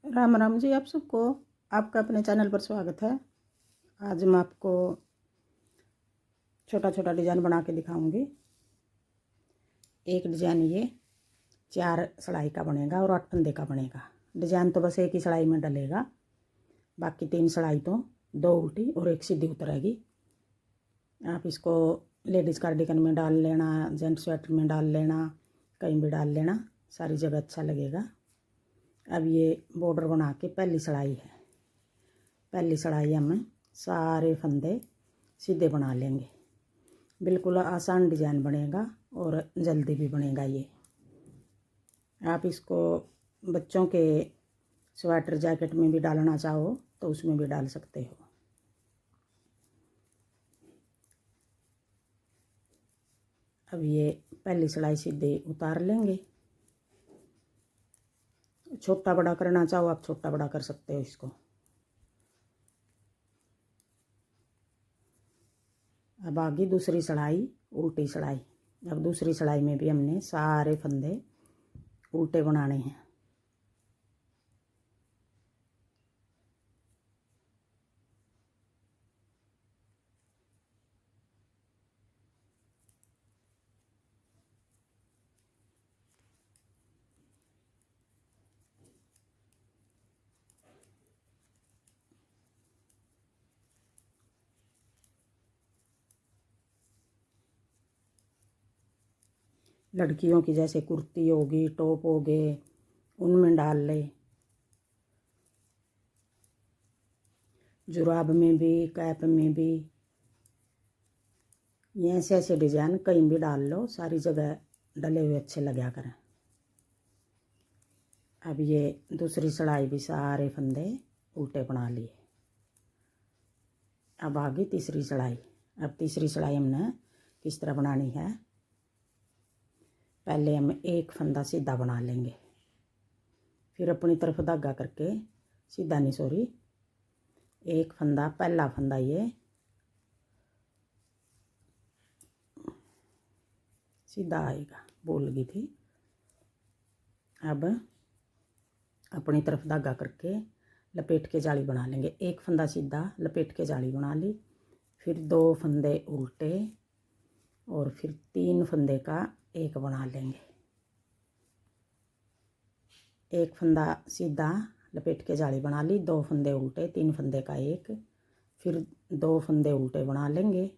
राम राम जी आप सबको। आपका अपने चैनल पर स्वागत है। आज मैं आपको छोटा छोटा डिज़ाइन बना के दिखाऊंगी। एक डिज़ाइन ये 4 सिलाई का बनेगा और 8 फंदे का बनेगा। डिज़ाइन तो बस एक ही सिलाई में डलेगा, बाकी 3 सिलाई तो 2 उल्टी और 1 सीधी उतरेगी। आप इसको लेडीज़ कार्डिगन में डाल लेना, जेंट्स स्वेटर में डाल लेना, कहीं भी डाल लेना, सारी जगह अच्छा लगेगा। अब ये बॉर्डर बना के पहली सिलाई है। पहली सिलाई हम सारे फंदे सीधे बना लेंगे। बिल्कुल आसान डिज़ाइन बनेगा और जल्दी भी बनेगा ये। आप इसको बच्चों के स्वेटर जैकेट में भी डालना चाहो तो उसमें भी डाल सकते हो। अब ये पहली सिलाई सीधे उतार लेंगे। छोटा बड़ा करना चाहो आप छोटा बड़ा कर सकते हो इसको। अब आगे दूसरी सिलाई उल्टी सिलाई। अब दूसरी सिलाई में भी हमने सारे फंदे उल्टे बनाने हैं। लड़कियों की जैसे कुर्ती होगी, टॉप हो गए, उनमें डाल ले। जुराब में भी, कैप में भी, ये ऐसे ऐसे डिज़ाइन कहीं भी डाल लो, सारी जगह डले हुए अच्छे लगा करें। अब ये दूसरी सिलाई भी सारे फंदे उल्टे बना लिए। अब आगे तीसरी सिलाई। अब तीसरी सिलाई हमने किस तरह बनानी है, पहले हम एक फंदा सीधा बना लेंगे, फिर अपनी तरफ धागा करके सीधा नहीं सॉरी एक फंदा, पहला फंदा ये सीधा आएगा, भूल गई थी। अब अपनी तरफ धागा करके लपेट के जाली बना लेंगे। एक फंदा सीधा लपेट के जाली बना ली, फिर 2 फंदे उल्टे और फिर 3 फंदे का एक बना लेंगे। एक फंदा सीधा लपेट के जाली बना ली, 2 फंदे उल्टे, 3 फंदे का एक, फिर 2 फंदे उल्टे बना लेंगे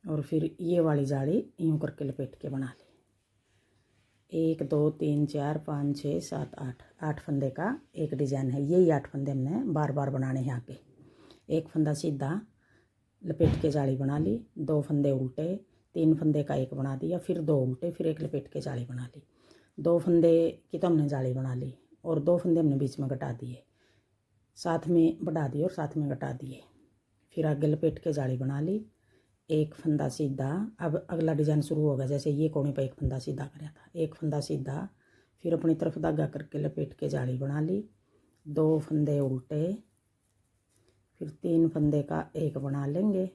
और फिर ये वाली जाली यूँ करके लपेट के बना ली। 1 2 3 4 5 6 7 8 8 फंदे का एक डिज़ाइन है। यही 8 फंदे हमने बार बार बनाने हैं आगे। एक फंदा सीधा लपेट के जाली बना ली, 2 फंदे उल्टे, 3 फंदे का एक बना दिया, फिर 2 उल्टे, फिर एक लपेट के जाली बना ली। 2 फंदे की तो हमने जाली बना ली और 2 फंदे हमने बीच में घटा दिए, साथ में बढ़ा दिए और साथ में घटा दिए। फिर आगे लपेट के जाली बना ली, एक फंदा सीधा। अब अगला डिज़ाइन शुरू होगा, जैसे ये कोने पर एक फंदा सीधा कराया था, एक फंदा सीधा, फिर अपनी तरफ धागा करके लपेट के जाली बना ली, 2 फंदे उल्टे, फिर 3 फंदे का एक बना लेंगे,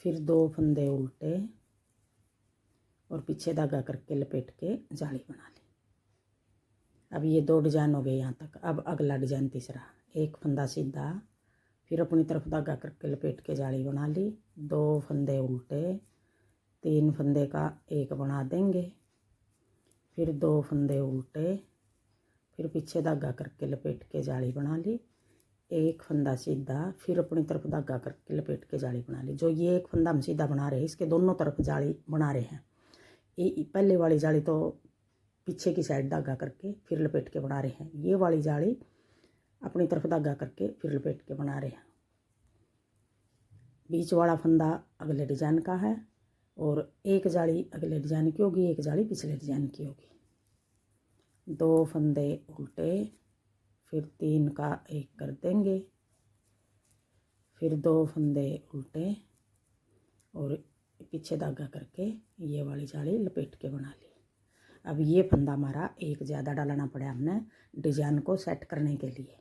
फिर 2 फंदे उल्टे और पीछे धागा करके लपेट के जाली बना ली। अब ये 2 डिज़ाइन हो गए यहाँ तक। अब अगला डिज़ाइन तीसरा, एक फंदा सीधा, फिर अपनी तरफ धागा करके लपेट के जाली बना ली, 2 फंदे उल्टे, 3 फंदे का एक बना देंगे, फिर 2 फंदे उल्टे, फिर पीछे धागा करके लपेट के जाली बना ली, एक फंदा सीधा, फिर अपनी तरफ धागा करके लपेट के जाली बना ली। जो ये एक फंदा हम सीधा बना रहे हैं, इसके दोनों तरफ जाली बना रहे हैं। ये पहले वाली जाली तो पीछे की साइड धागा करके फिर लपेट के बना रहे हैं, ये वाली जाली अपनी तरफ धागा करके फिर लपेट के बना रहे हैं। बीच वाला फंदा अगले डिज़ाइन का है और एक जाली अगले डिज़ाइन की होगी, एक जाली पिछले डिज़ाइन की होगी। 2 फंदे उल्टे, फिर 3 का एक कर देंगे, फिर 2 फंदे उल्टे और पीछे धागा करके ये वाली जाली लपेट के बना ली। अब ये फंदा हमारा एक ज़्यादा डालना पड़ा हमने डिज़ाइन को सेट करने के लिए।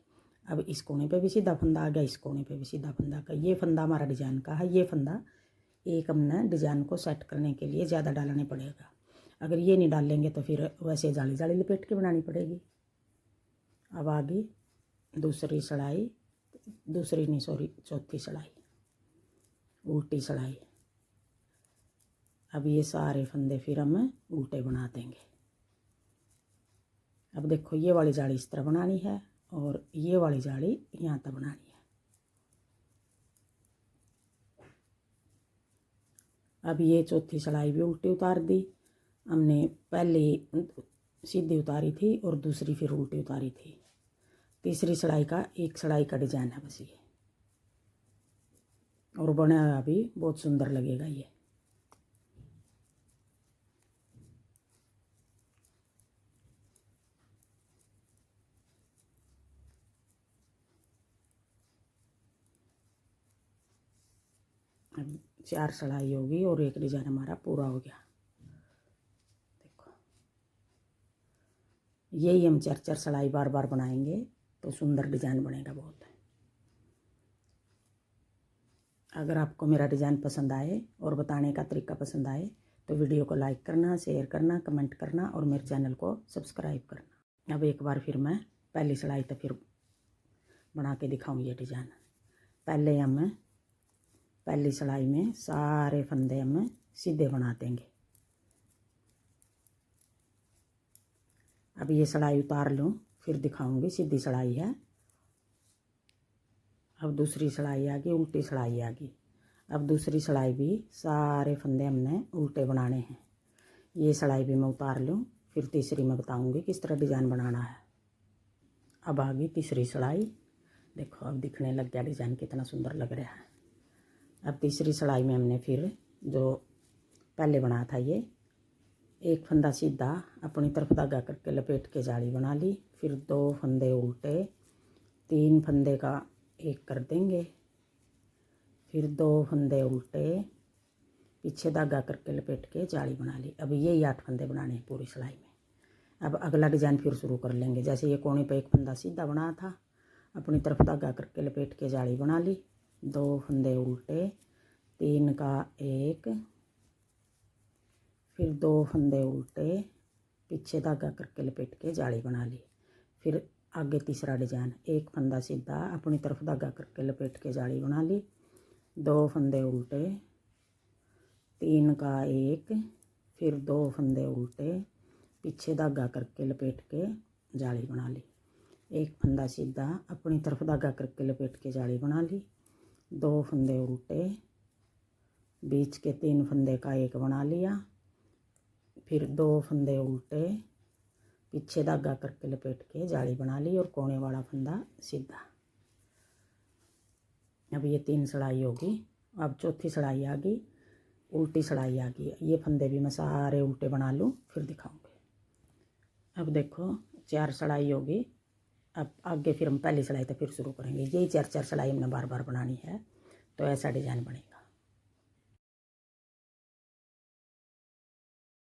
अब इस कोने पे भी सीधा फंदा आ गया, इस कोने पे भी सीधा फंदा का। ये फंदा हमारा डिज़ाइन का है, ये फंदा एक हमने डिज़ाइन को सेट करने के लिए ज़्यादा डालने पड़ेगा। अगर ये नहीं डालेंगे तो फिर वैसे जाली जाली लपेट के बनानी पड़ेगी। अब आगे दूसरी सिलाई, दूसरी नहीं सॉरी चौथी सिलाई, उल्टी सिलाई। अब ये सारे फंदे फिर हम उल्टे बना देंगे। अब देखो ये वाली जाली इस तरह बनानी है और ये वाली जाली यहाँ तक बनानी है। अब ये चौथी सिलाई भी उल्टी उतार दी हमने, पहले सीधी उतारी थी और दूसरी फिर उल्टी उतारी थी। तीसरी सिलाई का एक सिलाई का डिजाइन है बस ये, और बना हुआ भी बहुत सुंदर लगेगा ये। अब 4 सिलाई होगी और एक डिजाइन हमारा पूरा हो गया। देखो यही हम 4 सिलाई बार बार बनाएंगे तो सुंदर डिजाइन बनेगा बहुत। अगर आपको मेरा डिज़ाइन पसंद आए और बताने का तरीका पसंद आए तो वीडियो को लाइक करना, शेयर करना, कमेंट करना और मेरे चैनल को सब्सक्राइब करना। अब एक बार फिर मैं पहली सिलाई तो फिर बना के दिखाऊँ ये डिज़ाइन। पहले हम पहली सिलाई में सारे फंदे हम सीधे बना देंगे। अब ये सिलाई उतार लूँ फिर दिखाऊंगी, सीधी सिलाई है। अब दूसरी सिलाई आ गई, उल्टी सिलाई आ गई। अब दूसरी सिलाई भी सारे फंदे हमने उल्टे बनाने हैं। ये सिलाई भी मैं उतार लूँ फिर तीसरी मैं बताऊंगी किस तरह डिज़ाइन बनाना है। अब आ गई तीसरी सिलाई। देखो अब दिखने लग गया डिज़ाइन, कितना सुंदर लग रहा है। अब तीसरी सिलाई में हमने फिर जो पहले बनाया था ये एक फंदा सीधा अपनी तरफ धागा करके लपेट के जाली बना ली। फिर 2 फंदे उल्टे, 3 फंदे का एक कर देंगे, फिर 2 फंदे उल्टे, पीछे धागा करके लपेट के जाली बना ली। अब यही 8 फंदे बनाने हैं पूरी सिलाई में। अब अगला डिज़ाइन फिर शुरू कर लेंगे। जैसे ये कोने पे एक फंदा सीधा बनाया था, अपनी तरफ धागा करके लपेट के जाली बना ली, 2 फंदे उल्टे, 3 का एक, फिर 2 फंदे उल्टे, पीछे धागा करके लपेट के जाली बना ली। फिर आगे तीसरा डिज़ाइन, एक फंदा सीधा अपनी तरफ धागा करके लपेट के जाली बना ली, 2 फंदे उल्टे, 3 का एक, फिर 2 फंदे उल्टे, पीछे धागा करके लपेट के जाली बना ली। एक फंदा सीधा अपनी तरफ धागा करके लपेट के जाली बना ली, 2 फंदे उल्टे, बीच के 3 फंदे का एक बना लिया, फिर 2 फंदे उल्टे, पीछे धागा करके लपेट के जाली बना ली और कोने वाला फंदा सीधा। अब ये 3 सिलाई होगी। अब चौथी सिलाई आ गई, उल्टी सिलाई आ गई। ये फंदे भी मैं सारे उल्टे बना लूँ फिर दिखाऊंगी। अब देखो 4 सिलाई होगी। अब आगे फिर हम पहली सिलाई तो फिर शुरू करेंगे। यही 4 सिलाई हमने बार बार बनानी है तो ऐसा डिज़ाइन बनेगा।